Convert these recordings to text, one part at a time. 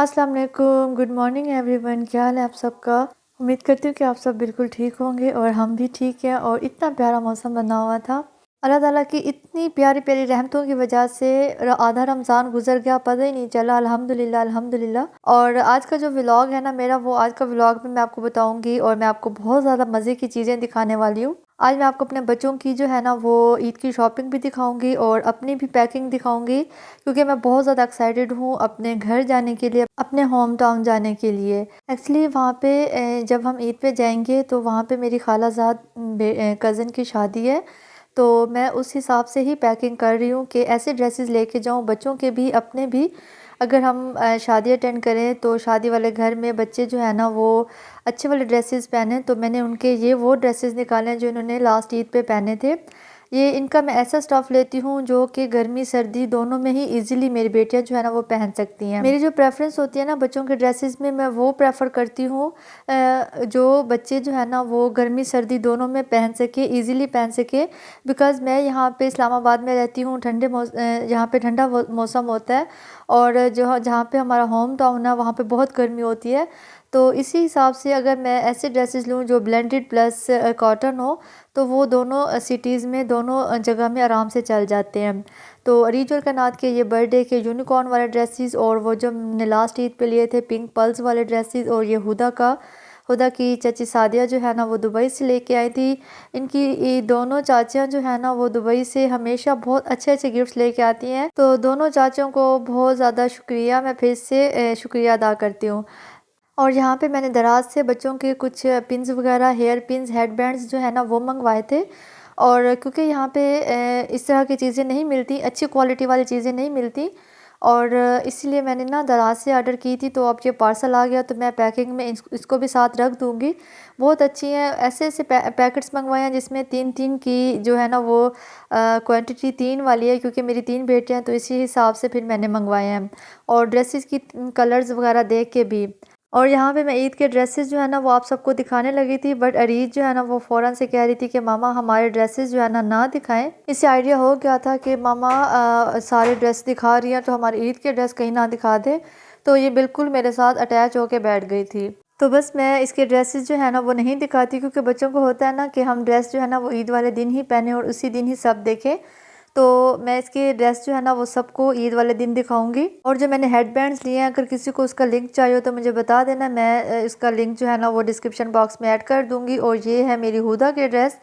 अस्सलाम वालेकुम, good morning everyone. क्या हाल है आप सबका? उम्मीद करती हूँ कि आप सब बिल्कुल ठीक होंगे और हम भी ठीक हैं। और इतना प्यारा मौसम बना हुआ था, अल्लाह ताला की इतनी प्यारी प्यारी रहमतों की वजह से आधा रमज़ान गुजर गया, पता ही नहीं चला। अल्हम्दुलिल्लाह अल्हम्दुलिल्लाह। और आज का जो व्लॉग है ना मेरा, वो आज का व्लॉग में मैं आपको बताऊंगी और मैं आपको बहुत ज़्यादा मज़े की चीज़ें दिखाने वाली हूँ। आज मैं आपको अपने बच्चों की जो है ना वो ईद की शॉपिंग भी दिखाऊंगी और अपनी भी पैकिंग दिखाऊंगी, क्योंकि मैं बहुत ज़्यादा एक्साइटेड हूँ अपने घर जाने के लिए, अपने होम टाउन जाने के लिए। एक्चुअली वहाँ पे जब हम ईद पे जाएंगे तो वहाँ पे मेरी खालाजाद कज़न की शादी है, तो मैं उस हिसाब से ही पैकिंग कर रही हूँ कि ऐसे ड्रेसेस लेके जाऊँ, बच्चों के भी अपने भी। अगर हम शादी अटेंड करें तो शादी वाले घर में बच्चे जो है ना वो अच्छे वाले ड्रेसेस पहने, तो मैंने उनके ये वो ड्रेसेस निकाले हैं जो इन्होंने लास्ट ईद पे पहने थे। ये इनका मैं ऐसा स्टफ़ लेती हूँ जो कि गर्मी सर्दी दोनों में ही इजीली मेरी बेटियां जो है ना वो पहन सकती हैं। मेरी जो प्रेफरेंस होती है ना बच्चों के ड्रेसेस में, मैं वो प्रेफर करती हूँ जो बच्चे जो है ना वो गर्मी सर्दी दोनों में पहन सके, इजीली पहन सके। बिकॉज़ मैं यहाँ पे इस्लामाबाद में रहती हूँ, यहाँ पे ठंडा मौसम होता है, और जो जहाँ पे हमारा होम टाउन है वहाँ पे बहुत गर्मी होती है। तो इसी हिसाब से अगर मैं ऐसे ड्रेसेस लूँ जो ब्लेंडेड प्लस कॉटन हो, तो वो दोनों सिटीज़ में, दोनों जगह में आराम से चल जाते हैं। तो अरीज और कनात के ये बर्थडे के यूनिकॉर्न वाले ड्रेसेस, और वो जो हमने लास्ट ईद पे लिए थे पिंक पल्स वाले ड्रेसेस, और ये हुदा की चाची सादिया जो है ना वो दुबई से लेके आई थी। इनकी ये दोनों चाचियाँ जो है ना वो दुबई से हमेशा बहुत अच्छे अच्छे गिफ्ट्स लेके आती हैं, तो दोनों चाचियों को बहुत ज़्यादा शुक्रिया, मैं फिर से शुक्रिया अदा करती हूँ। और यहाँ पे मैंने दराज से बच्चों के कुछ पिन्स वगैरह, हेयर पिन्स, हेड बैंड्स जो है ना वो मंगवाए थे। और क्योंकि यहाँ पे इस तरह की चीज़ें नहीं मिलती, अच्छी क्वालिटी वाली चीज़ें नहीं मिलती, और इसलिए मैंने ना दराज से ऑर्डर की थी। तो अब ये पार्सल आ गया, तो मैं पैकिंग में इसको भी साथ रख दूँगी। बहुत अच्छी हैं, ऐसे ऐसे पैकेट्स मंगवाए हैं जिसमें 3-3 की जो है ना वो क्वांटिटी 3 वाली है, क्योंकि मेरी 3 बेटियाँ हैं, तो इसी हिसाब से फिर मैंने मंगवाए हैं। और ड्रेसेस की कलर्स वगैरह देख के भी। और यहाँ पे मैं ईद के ड्रेसेस जो है ना वो आप सबको दिखाने लगी थी, बट अरीज जो है ना वो फ़ौरन से कह रही थी कि मामा हमारे ड्रेसेस जो है ना दिखाएं। इससे आइडिया हो गया था कि मामा सारे ड्रेस दिखा रही हैं तो हमारे ईद के ड्रेस कहीं ना दिखा दे। तो ये बिल्कुल मेरे साथ अटैच होके बैठ गई थी। तो बस मैं इसके ड्रेसेस जो है ना वो नहीं दिखाती, क्योंकि बच्चों को होता है ना कि हम ड्रेस जो है ना वो ईद वाले दिन ही पहने और उसी दिन ही सब देखें। तो मैं इसके ड्रेस जो है ना वो सबको ईद वाले दिन दिखाऊंगी। और जो मैंने हेड बैंड्स लिए हैं, अगर किसी को उसका लिंक चाहिए हो तो मुझे बता देना, मैं इसका लिंक जो है ना वो डिस्क्रिप्शन बॉक्स में ऐड कर दूंगी। और ये है मेरी हुदा के ड्रेस।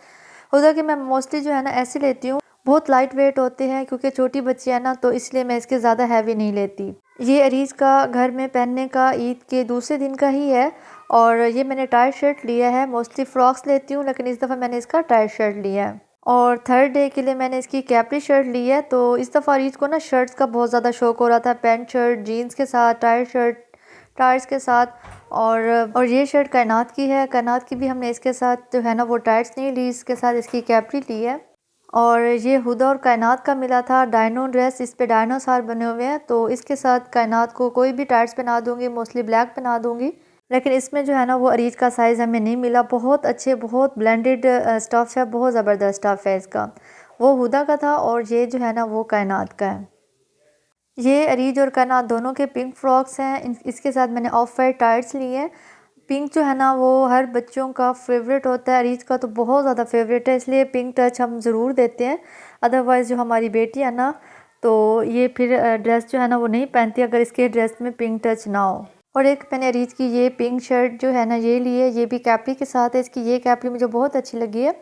हुदा के मैं मोस्टली जो है ना ऐसे लेती हूँ, बहुत लाइट वेट होते हैं, क्योंकि छोटी बच्ची है ना, तो इसलिए मैं इसके ज़्यादा हैवी नहीं लेती। ये अरीज का घर में पहनने का ईद के दूसरे दिन का ही है। और ये मैंने टाई शर्ट लिया है, मोस्टली फ्रॉक्स लेती हूँ लेकिन इस दफ़ा मैंने इसका टाई शर्ट लिया है। और थर्ड डे के लिए मैंने इसकी कैप्री शर्ट ली है। तो इस दफ़ा अरीज को ना शर्ट्स का बहुत ज़्यादा शौक हो रहा था, पैंट शर्ट जीन्स के साथ, टाई शर्ट टाइट्स के साथ। और ये शर्ट कायनात की है, कायनात की भी हमने इसके साथ जो है ना वो टाइट्स नहीं ली, इसके साथ इसकी कैप्री ली है। और ये हुदा और कायनात का मिला था डायनो ड्रेस, इस पे डायनासोर बने हुए हैं, तो इसके साथ कायनात को कोई भी टाइट्स पहना दूंगी, मोस्टली ब्लैक पहना दूंगी। लेकिन इसमें जो है ना वो अरीज का साइज़ हमें नहीं मिला। बहुत अच्छे, बहुत ब्लेंडेड स्टफ़ है, बहुत ज़बरदस्त स्टफ़ है इसका। वो हुदा का था और ये जो है ना वो कायनात का है। ये अरीज और कायनात दोनों के पिंक फ्रॉक्स हैं। इसके साथ मैंने ऑफ वाइट टाइट्स लिए हैं। पिंक जो है ना वो हर बच्चों का फेवरेट होता है, अरीज का तो बहुत ज़्यादा फेवरेट है, इसलिए पिंक टच हम ज़रूर देते हैं। अदरवाइज़ जो हमारी बेटी है ना, तो ये फिर ड्रेस जो है ना वो नहीं पहनती अगर इसके ड्रेस में पिंक टच ना हो। और एक मैंने अरीज की ये पिंक शर्ट जो है ना ये ली है, ये भी कैपरी के साथ है। इसकी ये कैपरी मुझे बहुत अच्छी लगी है।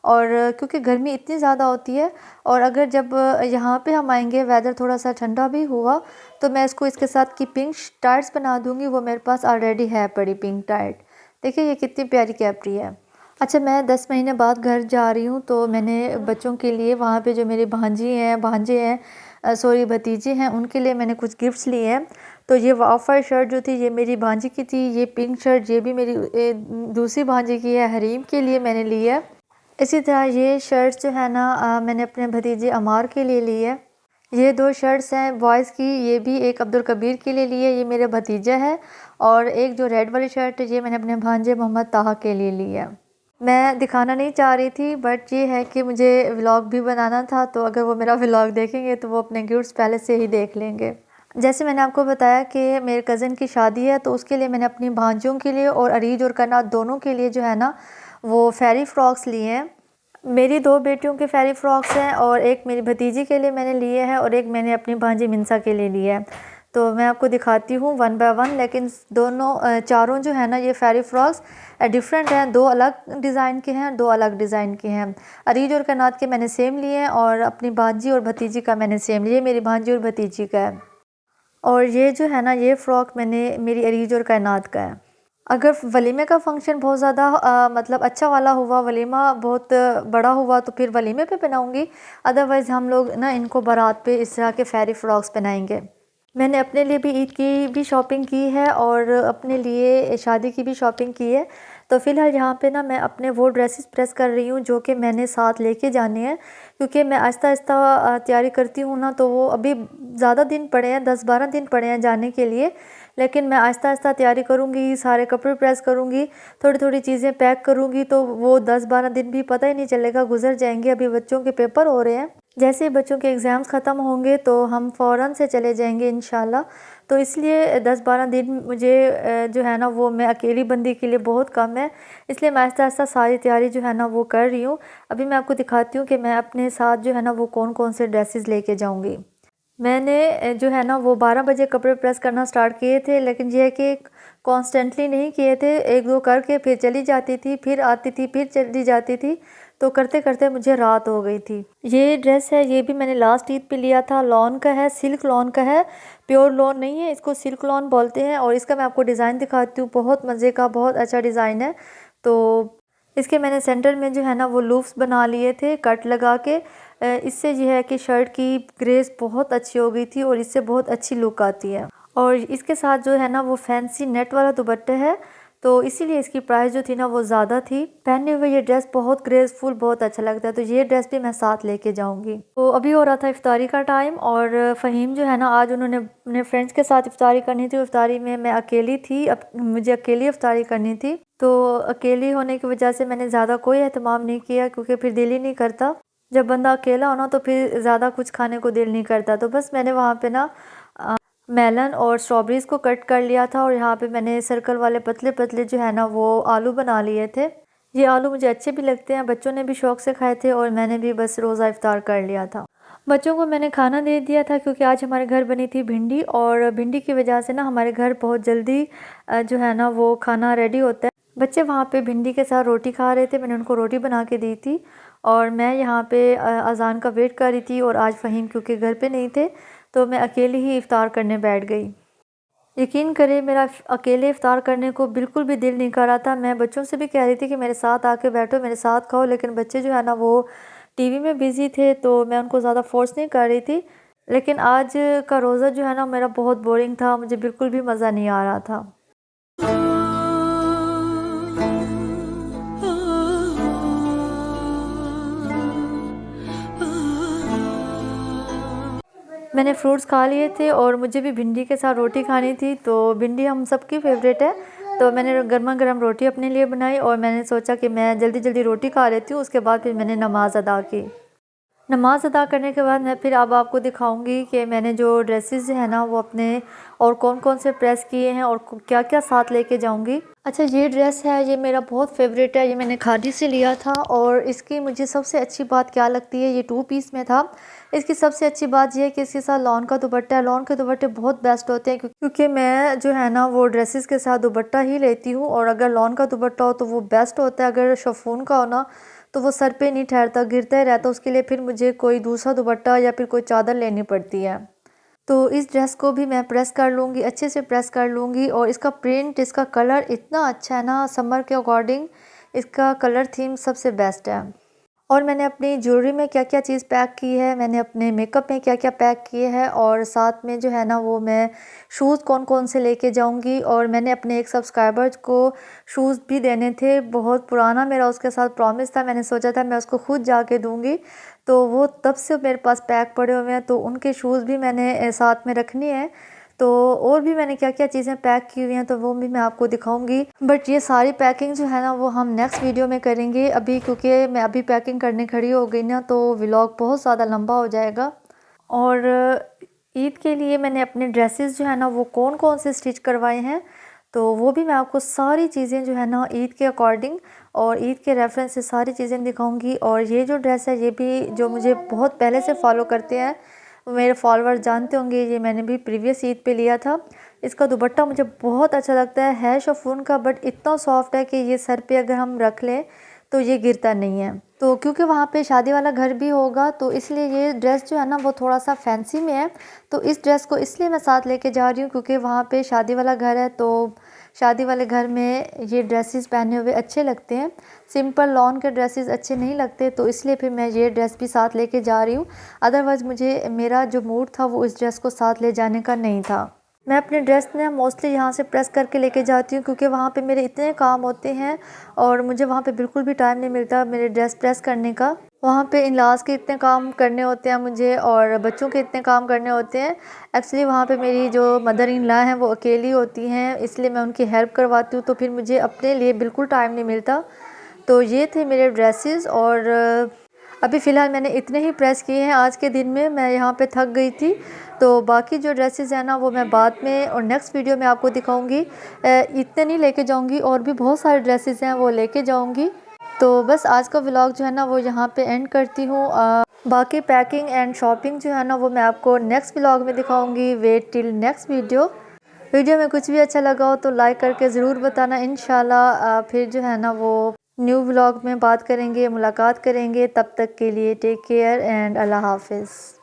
और क्योंकि गर्मी इतनी ज़्यादा होती है, और अगर जब यहाँ पे हम आएंगे वेदर थोड़ा सा ठंडा भी हुआ, तो मैं इसको इसके साथ की पिंक टाइट्स बना दूंगी। वो मेरे पास ऑलरेडी है पड़ी पिंक टाइट। देखिए ये कितनी प्यारी कैपरी है। अच्छा, मैं 10 महीने बाद घर जा रही हूँ, तो मैंने बच्चों के लिए वहाँ पे जो मेरी भांजे हैं, सॉरी भतीजे हैं, उनके लिए मैंने कुछ गिफ्ट्स लिए हैं। तो ये ऑफ वाइट शर्ट जो थी ये मेरी भांजी की थी, ये पिंक शर्ट ये भी मेरी दूसरी भांजी की है, हरीम के लिए मैंने ली है। इसी तरह ये शर्ट्स जो है ना मैंने अपने भतीजे अमार के लिए ली है। ये 2 शर्ट्स हैं बॉयज़ की, ये भी एक अब्दुल कबीर के लिए ली है, ये मेरा भतीजा है। और एक जो रेड वाली शर्ट है ये मैंने अपने भांजे मोहम्मद ताहा के लिए ली है। मैं दिखाना नहीं चाह रही थी, बट ये है कि मुझे व्लॉग भी बनाना था, तो अगर वो मेरा व्लॉग देखेंगे तो वो अपने गिफ्ट्स पहले से ही देख लेंगे। जैसे मैंने आपको बताया कि मेरे कज़न की शादी है, तो उसके लिए मैंने अपनी भांजियों के लिए और अरीज और करनात दोनों के लिए जो है ना वो फेरी फ्रॉक्स लिए हैं। मेरी 2 बेटियों के फेरी फ्रॉक्स हैं और एक मेरी भतीजी के लिए मैंने लिए हैं और एक मैंने अपनी भांजी मिनसा के लिए लिया है। तो मैं आपको दिखाती हूँ वन बाय वन, लेकिन दोनों चारों जो है ना ये फेरी फ्रॉक्स डिफरेंट हैं, 2 अलग डिज़ाइन के हैं, 2 अलग डिज़ाइन के हैं। अरीज और करनात के मैंने सेम लिए हैं और अपनी भांजी और भतीजी का मैंने सेम लिए, मेरी भांजी और भतीजी का है। और ये जो है ना ये फ़्रॉक मैंने मेरी अरीज और कायनात का है। अगर वलीमे का फ़ंक्शन बहुत ज़्यादा मतलब अच्छा वाला हुआ, वलीमा बहुत बड़ा हुआ तो फिर वलीमे पे पहनाऊँगी, अदरवाइज़ हम लोग ना इनको बारात पे इस तरह के फेरी फ्रॉक्स पहनाएंगे। मैंने अपने लिए भी ईद की भी शॉपिंग की है और अपने लिए शादी की भी शॉपिंग की है। तो फ़िलहाल यहाँ पे ना मैं अपने वो ड्रेसेस प्रेस कर रही हूँ जो कि मैंने साथ लेके जाने हैं, क्योंकि मैं आहिस्ता आहिस्ता तैयारी करती हूँ ना, तो वो अभी ज़्यादा दिन पड़े हैं, 10-12 दिन पड़े हैं जाने के लिए। लेकिन मैं आहिस्ता आहिस्ता तैयारी करूँगी, सारे कपड़े प्रेस करूँगी, थोड़ी थोड़ी चीज़ें पैक करूँगी, तो वो 10-12 दिन भी पता ही नहीं चलेगा, गुजर जाएंगे। अभी बच्चों के पेपर हो रहे हैं, जैसे ही बच्चों के एग्ज़ाम्स ख़त्म होंगे तो हम फ़ौरन से चले जाएंगे इंशाल्लाह। तो इसलिए 10-12 दिन मुझे जो है ना वो मैं अकेली बंदी के लिए बहुत कम है, इसलिए मैं आहिस्ता आहिस्ता सारी तैयारी जो है ना वो कर रही हूँ। अभी मैं आपको दिखाती हूँ कि मैं अपने साथ जो है ना वो कौन कौन से ड्रेसेस लेके जाऊँगी। मैंने जो है ना वो 12 बजे कपड़े प्रेस करना स्टार्ट किए थे, लेकिन ये है कि कॉन्स्टेंटली नहीं किए थे, 1-2 करके फिर चली जाती थी, फिर आती थी, फिर चली जाती थी, तो करते करते मुझे रात हो गई थी। ये ड्रेस है, ये भी मैंने लास्ट ईद पे लिया था, लॉन का है, सिल्क लॉन का है, प्योर लॉन नहीं है, इसको सिल्क लॉन बोलते हैं। और इसका मैं आपको डिज़ाइन दिखाती हूँ, बहुत मज़े का, बहुत अच्छा डिज़ाइन है। तो इसके मैंने सेंटर में जो है ना वो लूप्स बना लिए थे कट लगा के। इससे ये है कि शर्ट की ग्रेस बहुत अच्छी हो गई थी और इससे बहुत अच्छी लुक आती है। और इसके साथ जो है ना वो फैंसी नेट वाला दुपट्टा है, तो इसीलिए इसकी प्राइस जो थी ना वो ज़्यादा थी। पहने हुए ये ड्रेस बहुत ग्रेसफुल, बहुत अच्छा लगता है, तो ये ड्रेस भी मैं साथ लेके जाऊंगी। तो अभी हो रहा था इफ्तारी का टाइम और फ़हीम जो है ना आज उन्होंने अपने फ्रेंड्स के साथ इफ्तारी करनी थी। इफ्तारी में मैं अकेली थी, अब मुझे अकेली इफ्तारी करनी थी, तो अकेली होने की वजह से मैंने ज़्यादा कोई एहतमाम नहीं किया, क्योंकि फिर दिल ही नहीं करता, जब बंदा अकेला होना तो फिर ज़्यादा कुछ खाने को दिल नहीं करता। तो बस मैंने वहाँ पे ना मेलन और स्ट्रॉबेरीज़ को कट कर लिया था और यहाँ पे मैंने सर्कल वाले पतले पतले जो है ना वो आलू बना लिए थे। ये आलू मुझे अच्छे भी लगते हैं, बच्चों ने भी शौक़ से खाए थे और मैंने भी बस रोज़ा इफ्तार कर लिया था। बच्चों को मैंने खाना दे दिया था, क्योंकि आज हमारे घर बनी थी भिंडी, और भिंडी की वजह से ना हमारे घर बहुत जल्दी जो है ना वो खाना रेडी होता है। बच्चे वहाँ पे भिंडी के साथ रोटी खा रहे थे, मैंने उनको रोटी बना के दी थी और मैं यहाँ पे अज़ान का वेट कर रही थी। और आज फ़हीम क्योंकि घर पे नहीं थे तो मैं अकेली ही इफ़्तार करने बैठ गई। यकीन करें मेरा अकेले इफ़्तार करने को बिल्कुल भी दिल नहीं कर रहा था। मैं बच्चों से भी कह रही थी कि मेरे साथ आके बैठो, मेरे साथ खाओ, लेकिन बच्चे जो है ना वो टीवी में बिज़ी थे, तो मैं उनको ज़्यादा फ़ोर्स नहीं कर रही थी। लेकिन आज का रोज़ा जो है ना मेरा बहुत बोरिंग था, मुझे बिल्कुल भी मज़ा नहीं आ रहा था। मैंने फ्रूट्स खा लिए थे और मुझे भी भिंडी के साथ रोटी खानी थी, तो भिंडी हम सबकी फेवरेट है, तो मैंने गर्मा गर्म रोटी अपने लिए बनाई और मैंने सोचा कि मैं जल्दी जल्दी रोटी खा लेती हूँ। उसके बाद फिर मैंने नमाज़ अदा की। नमाज़ अदा करने के बाद मैं फिर अब आपको दिखाऊंगी कि मैंने जो ड्रेसेस है ना वो अपने और कौन कौन से प्रेस किए हैं और क्या क्या साथ लेके जाऊंगी। अच्छा, ये ड्रेस है, ये मेरा बहुत फेवरेट है, ये मैंने खादी से लिया था और इसकी मुझे सबसे अच्छी बात क्या लगती है, ये 2 पीस में था। इसकी सबसे अच्छी बात ये है कि इसके साथ लॉन का दुपट्टा है। लॉन के दुपट्टे बहुत बेस्ट होते हैं, क्योंकि मैं जो है ना वो ड्रेसेस के साथ दुपट्टा ही लेती हूँ, और अगर लॉन का दुपट्टा हो तो वो बेस्ट होता है। अगर शिफॉन का हो ना तो वो सर पे नहीं ठहरता, गिरता ही रहता, उसके लिए फिर मुझे कोई दूसरा दुपट्टा या फिर कोई चादर लेनी पड़ती है। तो इस ड्रेस को भी मैं प्रेस कर लूँगी, अच्छे से प्रेस कर लूँगी। और इसका प्रिंट, इसका कलर इतना अच्छा है ना, समर के अकॉर्डिंग इसका कलर थीम सबसे बेस्ट है। और मैंने अपनी ज्वेलरी में क्या क्या चीज़ पैक की है, मैंने अपने मेकअप में क्या क्या पैक किए हैं, और साथ में जो है ना वो मैं शूज़ कौन कौन से लेके जाऊंगी। और मैंने अपने एक सब्सक्राइबर को शूज़ भी देने थे, बहुत पुराना मेरा उसके साथ प्रॉमिस था, मैंने सोचा था मैं उसको खुद जाके दूंगी, तो वो तब से मेरे पास पैक पड़े हुए हैं, तो उनके शूज़ भी मैंने साथ में रखनी है। तो और भी मैंने क्या क्या चीज़ें पैक की हुई हैं तो वो भी मैं आपको दिखाऊंगी, बट ये सारी पैकिंग जो है ना वो हम नेक्स्ट वीडियो में करेंगे। अभी क्योंकि मैं अभी पैकिंग करने खड़ी हो गई ना, तो व्लॉग बहुत ज़्यादा लंबा हो जाएगा। और ईद के लिए मैंने अपने ड्रेसेस जो है ना वो कौन कौन से स्टिच करवाए हैं, तो वो भी मैं आपको सारी चीज़ें जो है ना ईद के अकॉर्डिंग और ईद के रेफरेंस से सारी चीज़ें दिखाऊंगी। और ये जो ड्रेस है ये भी जो मुझे बहुत पहले से फॉलो करते हैं मेरे फॉलोअर्स जानते होंगे, ये मैंने भी प्रीवियस ईद पे लिया था। इसका दुपट्टा मुझे बहुत अच्छा लगता है शिफॉन का, बट इतना सॉफ्ट है कि ये सर पे अगर हम रख लें तो ये गिरता नहीं है। तो क्योंकि वहाँ पे शादी वाला घर भी होगा तो इसलिए ये ड्रेस जो है ना वो थोड़ा सा फैंसी में है। तो इस ड्रेस को इसलिए मैं साथ लेके जा रही हूँ क्योंकि वहाँ पे शादी वाला घर है, तो शादी वाले घर में ये ड्रेसेस पहने हुए अच्छे लगते हैं। सिंपल लॉन के ड्रेसेस अच्छे नहीं लगते, तो इसलिए फिर मैं ये ड्रेस भी साथ लेके जा रही हूँ। अदरवाइज़ मुझे मेरा जो मूड था वो इस ड्रेस को साथ ले जाने का नहीं था। मैं अपने ड्रेस ने मोस्टली यहाँ से प्रेस करके लेके जाती हूँ क्योंकि वहाँ पे मेरे इतने काम होते हैं और मुझे वहाँ पे बिल्कुल भी टाइम नहीं मिलता मेरे ड्रेस प्रेस करने का। वहाँ पे इन-लॉज़ के इतने काम करने होते हैं मुझे और बच्चों के इतने काम करने होते हैं। एक्चुअली वहाँ पे मेरी जो मदर इन लॉ हैं वो अकेली होती हैं, इसलिए मैं उनकी हेल्प करवाती हूँ, तो फिर मुझे अपने लिए बिल्कुल टाइम नहीं मिलता। तो ये थे मेरे ड्रेसेस और अभी फ़िलहाल मैंने इतने ही प्रेस किए हैं आज के दिन में, मैं यहाँ पे थक गई थी। तो बाकी जो ड्रेसेस हैं ना वो मैं बाद में और नेक्स्ट वीडियो में आपको दिखाऊंगी। इतने नहीं लेके जाऊंगी, और भी बहुत सारे ड्रेसेस हैं वो लेके जाऊंगी। तो बस आज का व्लॉग जो है ना वो यहाँ पे एंड करती हूँ। बाकी पैकिंग एंड शॉपिंग जो है ना वो मैं आपको नेक्स्ट व्लॉग में दिखाऊंगी। वेट टिल नेक्स्ट वीडियो में कुछ भी अच्छा लगा हो तो लाइक करके ज़रूर बताना। इंशाल्लाह फिर जो है ना वो न्यू व्लॉग में बात करेंगे, मुलाकात करेंगे। तब तक के लिए टेक केयर एंड अल्लाह हाफिज़।